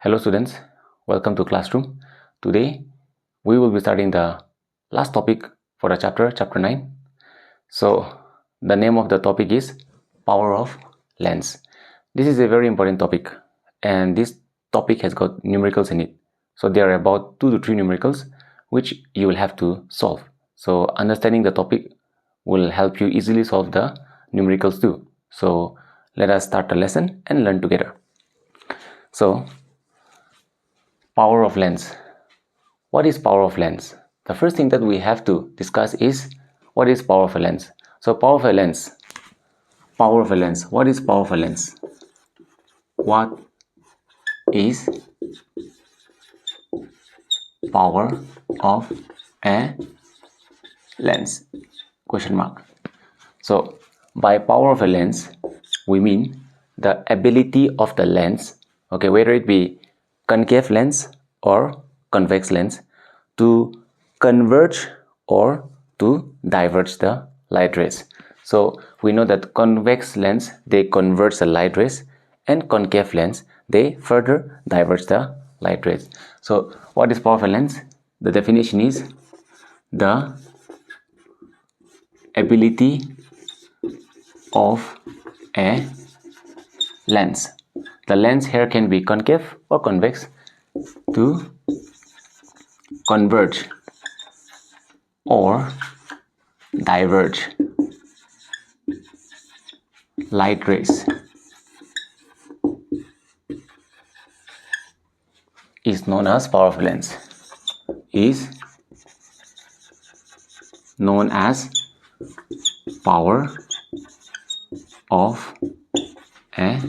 Hello students, welcome to classroom. Today we will be starting the last topic for the chapter 9. So the name of the topic is power of lens. This is a very important topic and this topic has got numericals in it. So there are about 2 to 3 numericals which you will have to solve. So understanding the topic will help you easily solve the numericals too. So let us start the lesson and learn together. So power of lens. What is power of lens? The first thing that we have to discuss is what is power of a lens. So power of a lens. What is power of a lens? What is power of a lens? Question mark. So by power of a lens, we mean the ability of the lens, okay, whether it be concave lens or convex lens, to converge or to diverge the light rays. So we know that convex lens, they converge the light rays, and concave lens, they further diverge the light rays. So what is power of a lens? The definition is the ability of a lens. The lens here can be concave or convex to converge or diverge light rays is known as power of a lens. Is known as power of a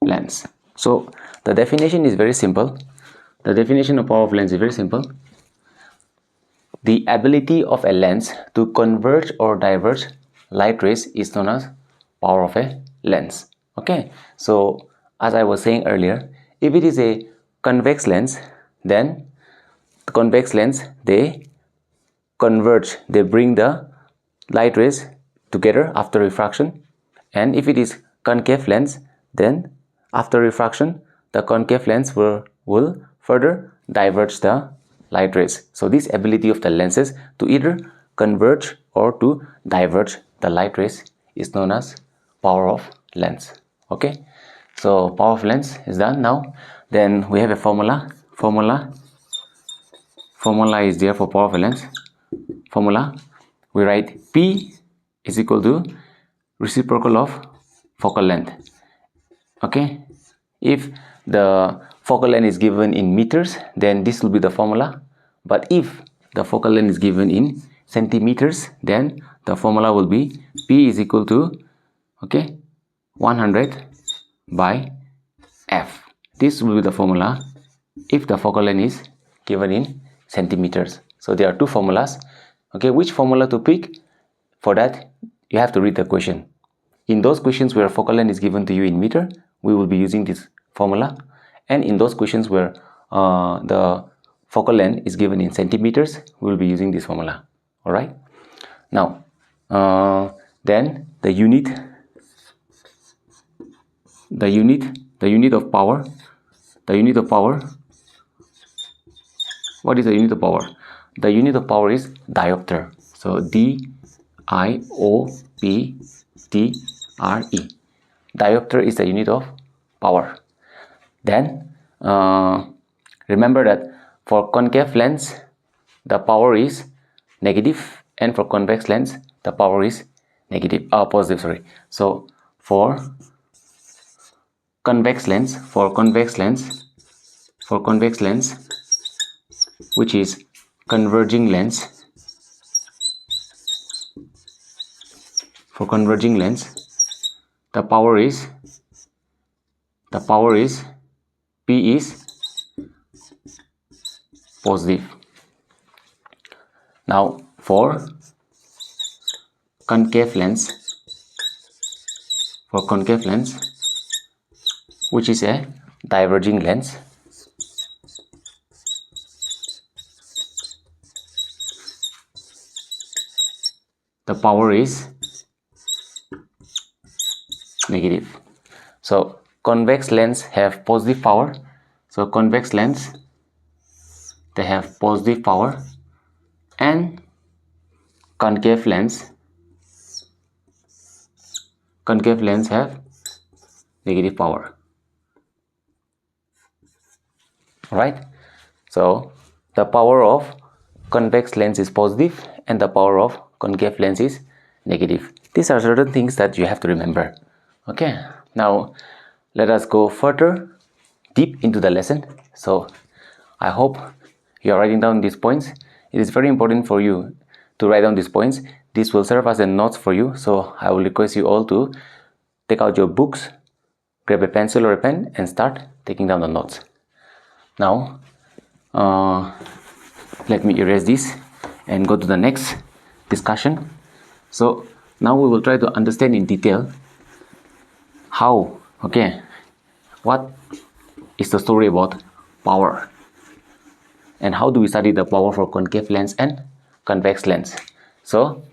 lens. So the definition is very simple. The definition of power of lens is very simple. The ability of a lens to converge or diverge light rays is known as power of a lens. Okay, so as I was saying earlier, if it is a convex lens, then the convex lens, they converge, they bring the light rays together after refraction. And if it is concave lens, then after refraction, the concave lens will further diverge the light rays. So this ability of the lenses to either converge or to diverge the light rays is known as power of lens. Okay, so power of lens is done. Now then we have a formula is there for power of a lens. Formula, we write P is equal to reciprocal of focal length. Okay, if the focal length is given in meters, then this will be the formula. But if the focal length is given in centimeters, then the formula will be P is equal to 100 by F. This will be the formula if the focal length is given in centimeters. So there are 2 formulas. Okay, which formula to pick? For that, you have to read the question. In those questions where focal length is given to you in meter, we will be using this formula. And in those questions where the focal length is given in centimeters, we will be using this formula. Alright. Now, then the unit of power. What is the unit of power? The unit of power is diopter. So D-I-O-P-T-R-E. Diopter is the unit of power. Then remember that for concave lens, the power is negative, and for convex lens, the power is positive. So for convex lens, which is converging lens, the power is P is positive. Now for concave lens, which is a diverging lens, the power is negative. So convex lens have positive power. So convex lens, they have positive power, and concave lens have negative power. Right? So the power of convex lens is positive and the power of concave lens is negative. These are certain things that you have to remember. Okay, now let us go further deep into the lesson. So I hope you are writing down these points. It is very important for you to write down these points. This will serve as a notes for you. So I will request you all to take out your books, grab a pencil or a pen, and start taking down the notes. Now let me erase this and go to the next discussion. So now we will try to understand in detail how, what is the story about power, and how do we study the power for concave lens and convex lens. So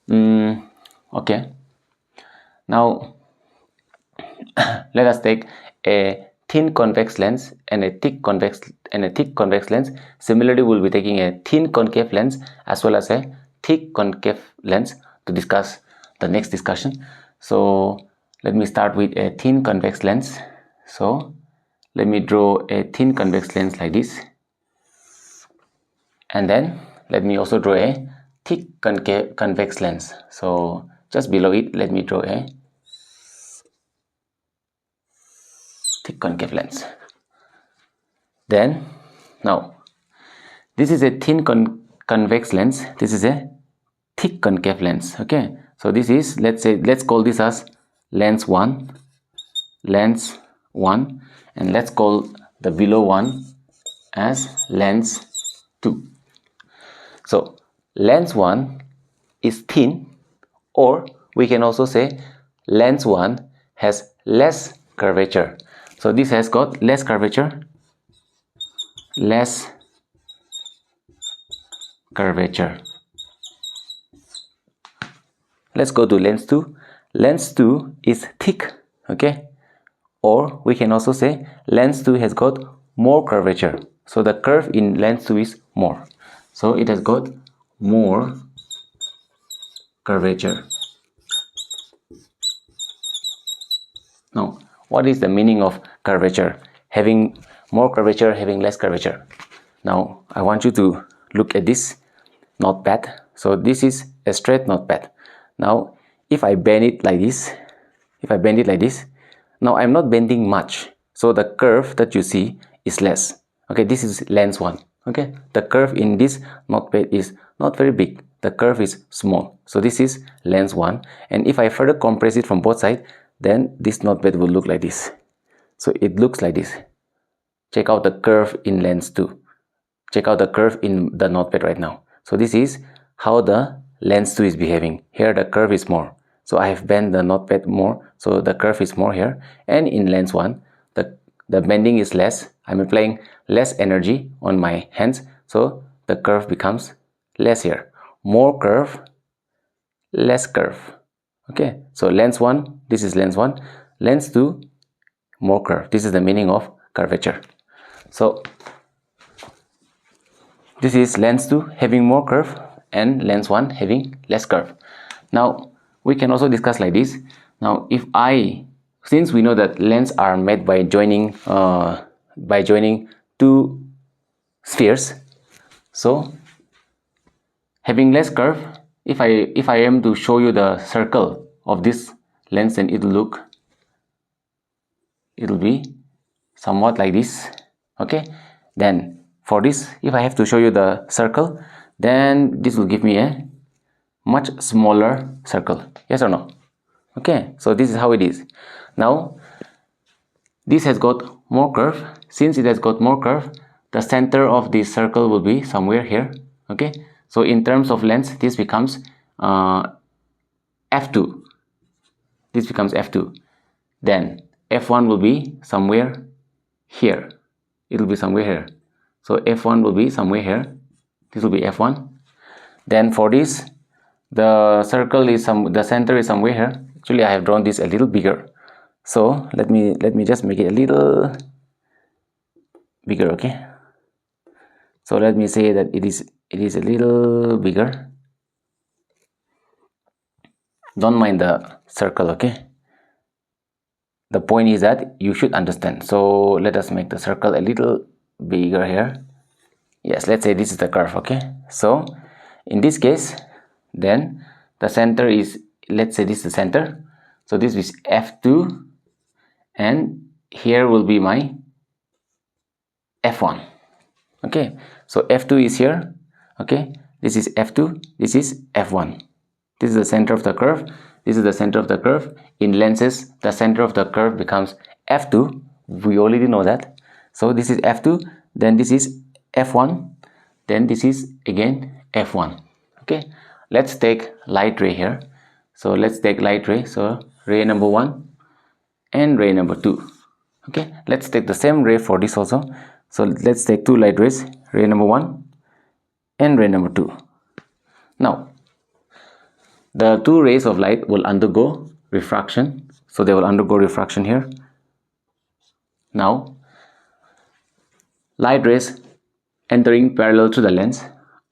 now let us take a thin convex lens and a thick convex lens. Similarly, we'll be taking a thin concave lens as well as a thick concave lens to discuss the next discussion. So let me start with a thin convex lens. So let me draw a thin convex lens like this, and then let me also draw a thick convex lens. So just below it, let me draw a thick concave lens. Then now this is a thin convex lens, this is a thick concave lens. Okay, so this is, let's call this as lens 1, and let's call the below one as lens 2. So lens 1 is thin, or we can also say lens 1 has less curvature. So this has got less curvature, Let's go to lens 2. Lens 2 is thick, okay? Or we can also say lens 2 has got more curvature. So the curve in lens 2 is more. So it has got more curvature. Now, what is the meaning of curvature? Having more curvature, having less curvature. Now, I want you to look at this notepad. So this is a straight notepad. Now, if I bend it like this, now I'm not bending much. So the curve that you see is less. Okay, this is lens 1. Okay, the curve in this notepad is not very big. The curve is small. So this is lens 1. And if I further compress it from both sides, then this notepad will look like this. So it looks like this. Check out the curve in lens 2. Check out the curve in the notepad right now. So this is how the lens 2 is behaving. Here the curve is more. So I have bent the notepad more. So the curve is more here. And in lens 1, the bending is less. I'm applying less energy on my hands. So the curve becomes less here. More curve, less curve. Okay, so lens 1, this is lens 1. Lens 2, more curve. This is the meaning of curvature. So this is lens 2 having more curve and lens 1 having less curve. Now we can also discuss like this. Now since we know that lenses are made by joining two spheres, so having less curve, if I am to show you the circle of this lens, then it'll be somewhat like this. Okay, then for this, if I have to show you the circle, then this will give me a much smaller circle. Yes or no? Okay, so this is how it is. Now this has got more curve. Since it has got more curve, the center of this circle will be somewhere here. Okay, so in terms of length, this becomes f2. This becomes f2. Then f1 will be somewhere here. It will be somewhere here. So f1 will be somewhere here. This will be f1. Then for this, the circle is the center is somewhere here. Actually, I have drawn this a little bigger. So let me just make it a little bigger. Okay, so let me say that it is a little bigger. Don't mind the circle. Okay, the point is that you should understand. So let us make the circle a little bigger here. Yes, let's say this is the curve. Okay, so in this case, then the center is, let's say this is the center, so this is f2, and here will be my f1. Okay, so f2 is here. Okay, this is f2, this is f1. This is the center of the curve, this is the center of the curve. In lenses, the center of the curve becomes f2. We already know that. So this is f2, then this is f1, then this is again f1. Okay, let's take light ray here. So let's take light ray. So ray number 1 and ray number 2. Okay, let's take the same ray for this also. So let's take two light rays, ray number 1 and ray number 2. Now the two rays of light will undergo refraction, so they will undergo refraction here. Now light rays entering parallel to the lens,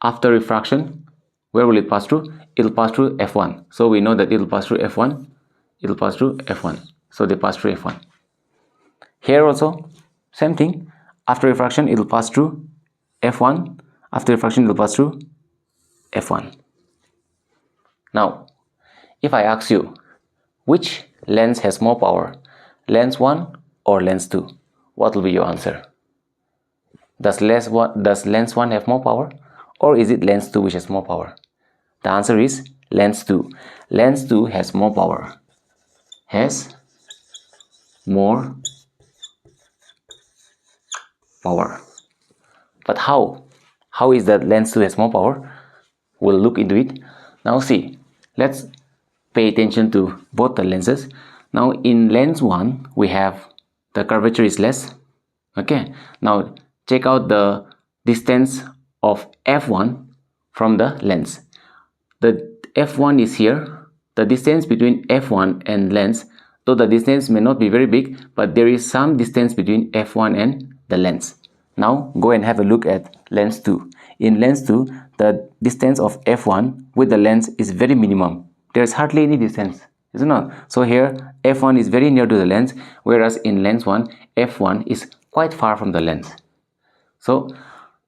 after refraction, where will it pass through? It will pass through f1. So we know that it will pass through f1, it will pass through f1. So they pass through f1. Here also same thing, after refraction it will pass through f1, after refraction it will pass through f1. Now if I ask you which lens has more power, lens 1 or lens 2, what will be your answer? Does lens 1 have more power, or is it lens 2 which has more power? The answer is lens 2. Lens 2 has more power, has more power. But how is that lens 2 has more power? We'll look into it. Now see, let's pay attention to both the lenses. Now in lens 1 we have the curvature is less. Okay, now check out the distance of f1 from the lens. The f1 is here. The distance between f1 and lens, though the distance may not be very big, but there is some distance between f1 and the lens. Now go and have a look at lens 2. In lens 2, the distance of f1 with the lens is very minimum. There is hardly any distance, is it not? So here f1 is very near to the lens, whereas in lens 1, f1 is quite far from the lens. So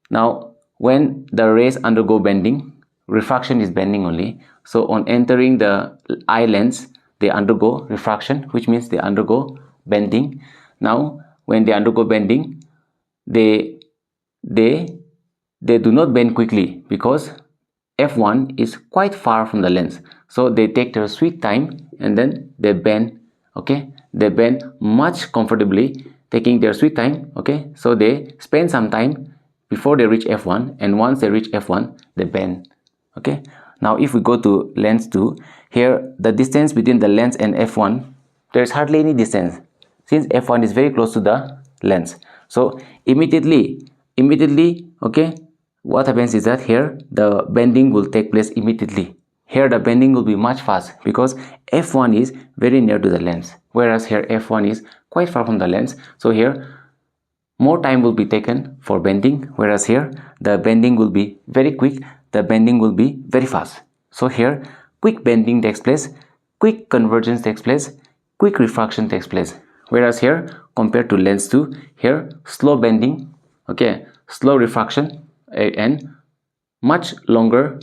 now when the rays undergo bending, refraction is bending only. So on entering the eye lens, they undergo refraction, which means they undergo bending. Now when they undergo bending, they do not bend quickly because f1 is quite far from the lens. So they take their sweet time and then they bend. Okay, they bend much comfortably, taking their sweet time. Okay, so they spend some time before they reach f1, and once they reach f1 they bend. Okay, now if we go to lens 2, here the distance between the lens and f1, there is hardly any distance since f1 is very close to the lens. So immediately, okay, what happens is that here the bending will take place immediately. Here the bending will be much fast because f1 is very near to the lens, whereas here f1 is quite far from the lens. So here more time will be taken for bending, whereas here the bending will be very quick, the bending will be very fast. So here quick bending takes place, quick convergence takes place, quick refraction takes place, whereas here compared to lens 2, here slow bending, okay, slow refraction, and much longer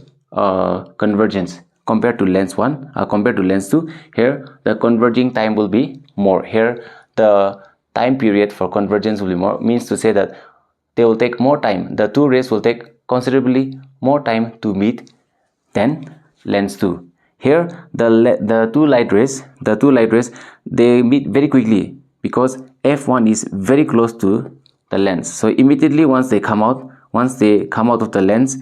convergence compared to lens 1, compared to lens 2. Here the converging time will be more. Here the time period for convergence will be more, means to say that they will take more time. The two rays will take considerably more time to meet than lens 2. Here the two light rays, they meet very quickly because f1 is very close to the lens. So immediately once they come out of the lens,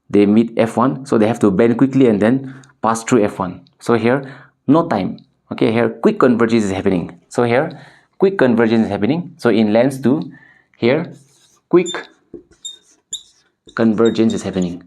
they meet f1, so they have to bend quickly and then pass through f1. So here no time. Okay, here quick convergence is happening. So here quick convergence is happening. So in lens 2, here quick convergence is happening.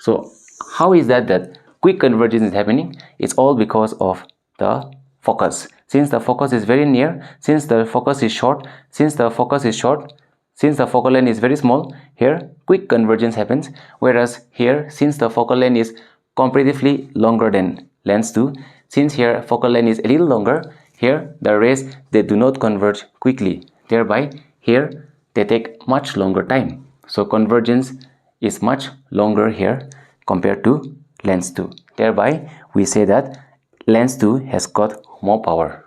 So how is that quick convergence is happening? It's all because of the focus. Since the focus is very near, since the focus is short, since the focal length is very small, here quick convergence happens. Whereas here, since the focal length is comparatively longer than lens 2, since here focal length is a little longer, here the rays, they do not converge quickly. Thereby here they take much longer time. So convergence is much longer here compared to lens 2. Thereby we say that lens 2 has got more power.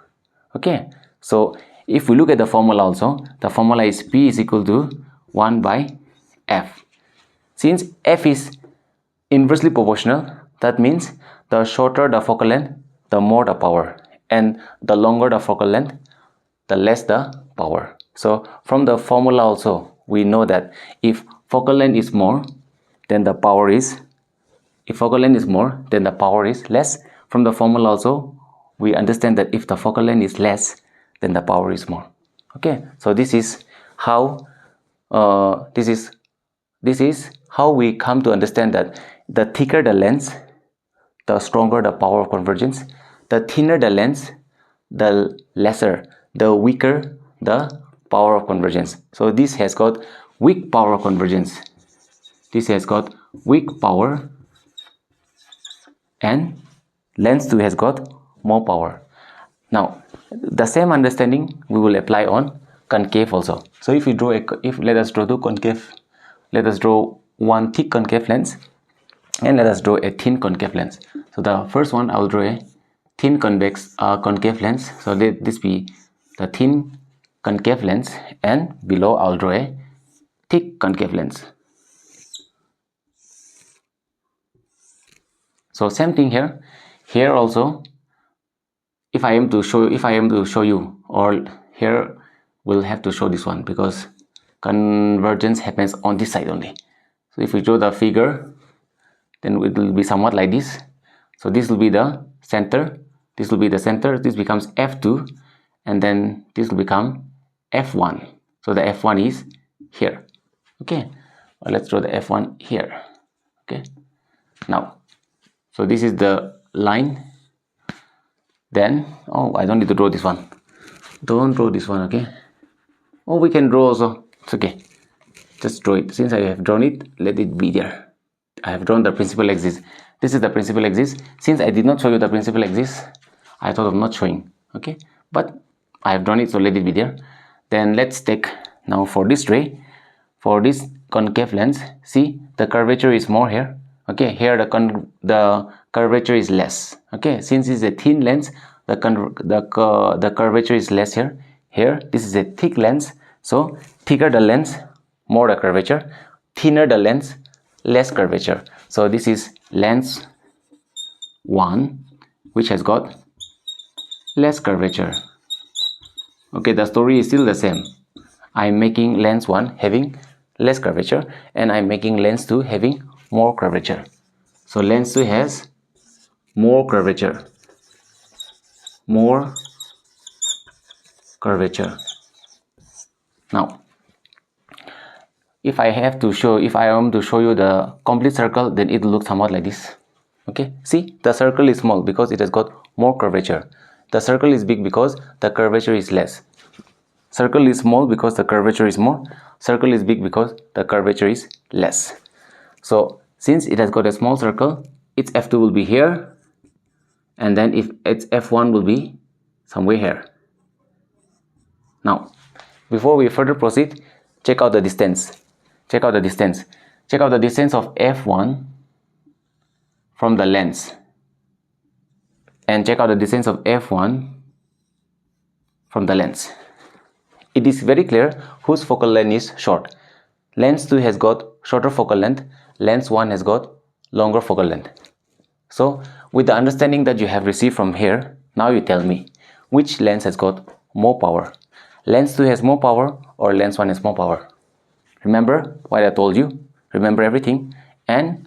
Okay, so if we look at the formula also, the formula is P is equal to 1 by F. Since F is inversely proportional, that means the shorter the focal length, the more the power, and the longer the focal length, the less the power. So from the formula also, we know that if focal length is more, then the power is, if focal length is more, then the power is less. From the formula also, we understand that if the focal length is less, then the power is more. Okay, so this is how this is how we come to understand that the thicker the lens, the stronger the power of convergence. The thinner the lens, the lesser, the weaker the power of convergence. So this has got weak power of convergence. This has got weak power, and lens 2 has got more power. Now the same understanding we will apply on concave also. So if we draw let us draw two concave, let us draw one thick concave lens and let us draw a thin concave lens. So the first one, I will draw a thin concave lens. So let this be the thin concave lens, and below I will draw a thick concave lens. So same thing here. Here also, if I am to show you, or here we'll have to show this one because convergence happens on this side only. So if we draw the figure, then it will be somewhat like this. So this will be the center, this will be the center, this becomes F2, and then this will become F1. So the F1 is here. Okay, well, let's draw the F1 here. Okay, now, so this is the line. Then, oh, I don't need to draw this one. Don't draw this one, okay? Oh, we can draw also. It's okay. Just draw it. Since I have drawn it, let it be there. I have drawn the principal axis. This is the principal axis. Since I did not show you the principal axis, I thought of not showing. Okay, but I have drawn it, so let it be there. Then let's take now for this ray, for this concave lens. See, the curvature is more here. Okay, here the curvature is less. Okay, since it's a thin lens, the curvature is less here. Here, this is a thick lens, so thicker the lens, more the curvature. Thinner the lens, less curvature. So this is lens 1, which has got less curvature. Okay, the story is still the same. I'm making lens 1 having less curvature, and I'm making lens 2 having more curvature. So lens 2 has more curvature. More curvature. Now, if I am to show you the complete circle, then it will look somewhat like this. Okay, see, the circle is small because it has got more curvature. The circle is big because the curvature is less. Circle is small because the curvature is more. Circle is big because the curvature is less. So since it has got a small circle, its F2 will be here, and then if its F1 will be somewhere here. Now, before we further proceed, check out the distance. Check out the distance. Check out the distance of F1 from the lens, and check out the distance of F1 from the lens. It is very clear whose focal length is short. Lens 2 has got shorter focal length, lens 1 has got longer focal length. So with the understanding that you have received from here, now you tell me which lens has got more power. Lens 2 has more power or lens 1 has more power? Remember what I told you, remember everything, and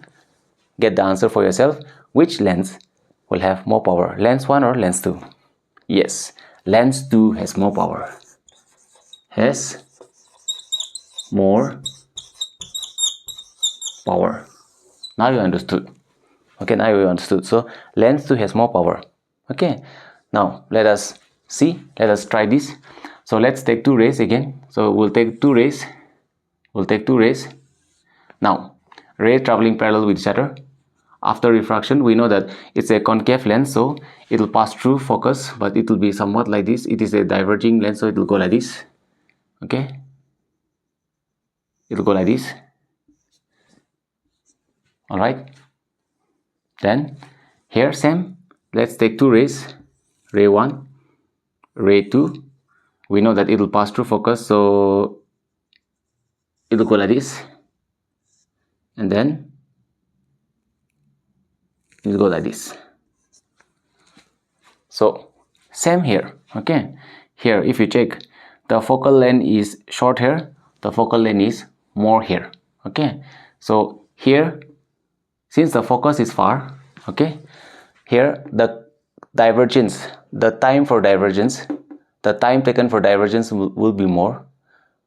get the answer for yourself. Which lens will have more power, lens 1 or lens 2? Yes, lens 2 has more power. Has more power. Now you understood. Okay, now you understood. So lens 2 has more power. Okay, Now let us see, let us try this. So let's take two rays again. So we'll take two rays. Now ray traveling parallel with each other. After refraction, we know that it's a concave lens, so it will pass through focus, but it will be somewhat like this. It is a diverging lens, so it will go like this. Okay, it will go like this. All right, then here same, let's take two rays, ray 1, ray 2. We know that it will pass through focus, so it will go like this, and then it will go like this. So same here. Okay, here if you check, the focal length is short here, the focal length is more here. Okay, so here, since the focus is far, okay, here the divergence, the time taken for divergence will be more.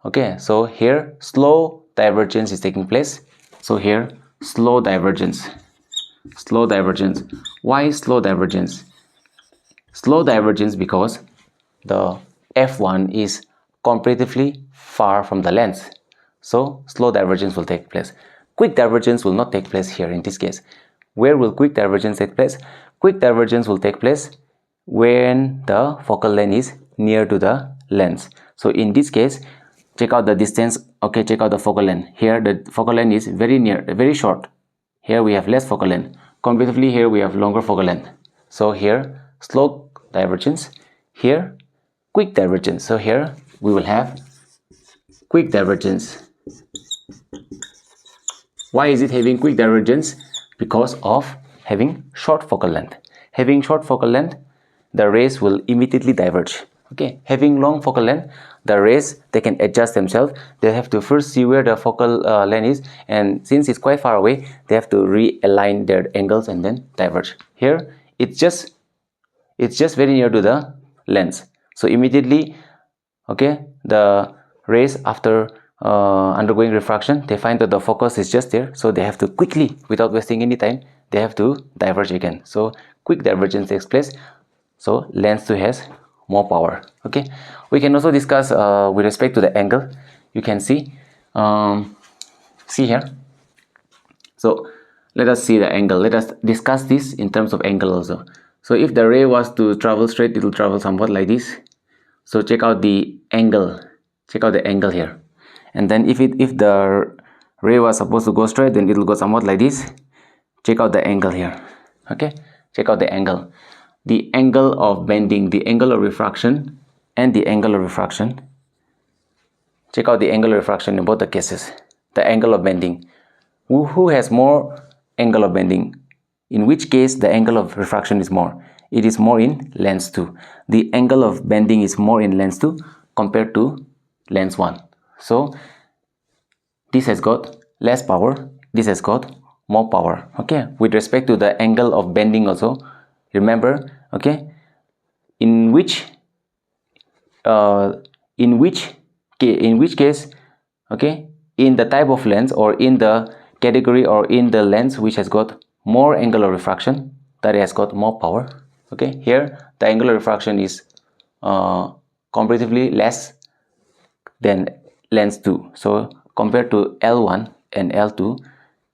Okay, so here slow divergence is taking place. So here slow divergence. Why slow divergence? Slow divergence because the f1 is comparatively far from the lens, so slow divergence will take place. Quick divergence will not take place here in this case. Where will quick divergence take place? Quick divergence will take place when the focal length is near to the lens. So in this case, check out the distance. Okay, check out the focal length. Here the focal length is very near, very short. Here we have less focal length. Comparatively here we have longer focal length. So here slow divergence, here quick divergence. So here we will have quick divergence. Why is it having quick divergence? Because of having short focal length. Having short focal length, the rays will immediately diverge. Okay, having long focal length, the rays, they can adjust themselves. They have to first see where the focal length is, and since it's quite far away, they have to realign their angles and then diverge. Here it's just very near to the lens, so immediately, okay, the rays after undergoing refraction, they find that the focus is just there, so they have to quickly, without wasting any time, they have to diverge again. So quick divergence takes place, so lens 2 has more power. Okay, we can also discuss with respect to the angle. You can see here. So let us see the angle. Let us discuss this in terms of angle also. So if the ray was to travel straight, it will travel somewhat like this. So check out the angle. Check out the angle here. And then if the ray was supposed to go straight, then it will go somewhat like this. Check out the angle here. Okay, check out the angle. The angle of bending, the angle of refraction, and the angle of refraction. Check out the angle of refraction in both the cases. The angle of bending. Who has more angle of bending? In which case the angle of refraction is more? It is more in lens 2. The angle of bending is more in lens 2 compared to lens 1. So this has got less power, this has got more power. Okay, with respect to the angle of bending also, remember, okay, in which case, okay, in the type of lens, or in the category, or in the lens which has got more angle of refraction, that has got more power. Okay, here the angle of refraction is comparatively less than lens 2. So compared to L1 and L2,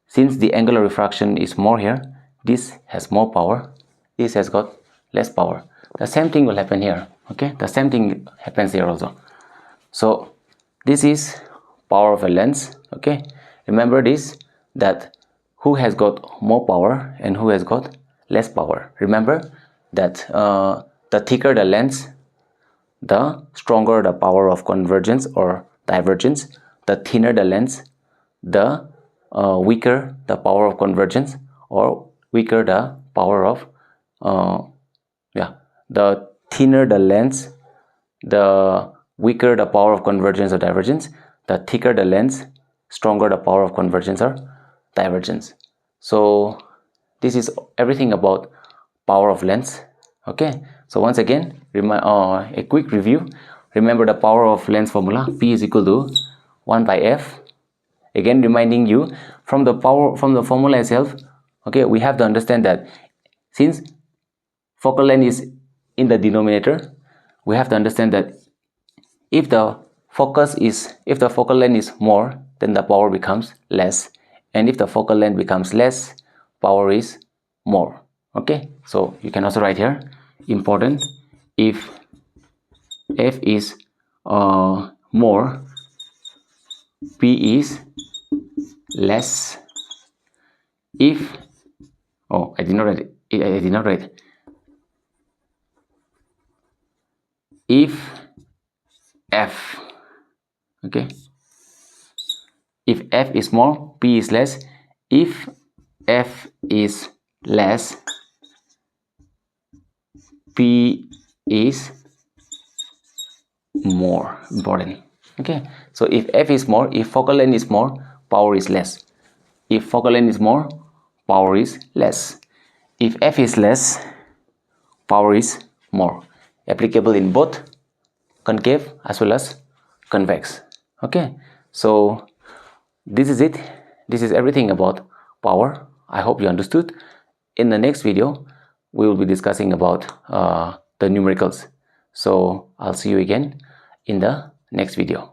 since the angle of refraction is more here, this has more power, this has got less power. The same thing will happen here. Okay, the same thing happens here also. So this is power of a lens. Okay, remember this, that who has got more power and who has got less power. Remember that the thicker the lens, the stronger the power of convergence or divergence. The thinner the lens, the weaker the power of convergence, or weaker the power of the thinner the lens, the weaker the power of convergence or divergence. The thicker the lens, stronger the power of convergence or divergence. So this is everything about power of lens. Okay, so once again, a quick review. Remember the power of lens formula, P is equal to 1 by F. Again, reminding you from the formula itself. Okay, we have to understand that since focal length is in the denominator, we have to understand that if the focal length is more, then the power becomes less, and if the focal length becomes less, power is more. Okay, so you can also write here, important, if f is more, p is less. If I did not write it. I did not write. If f, okay, if f is more, p is less. If f is less, p is more. Important. Okay, so if f is more, if focal length is more, power is less. If focal length is more, power is less. If f is less, power is more. Applicable in both concave as well as convex. Okay, so this is it. This is everything about power. I hope you understood. In the next video, we will be discussing about the numericals. So I'll see you again in the next video.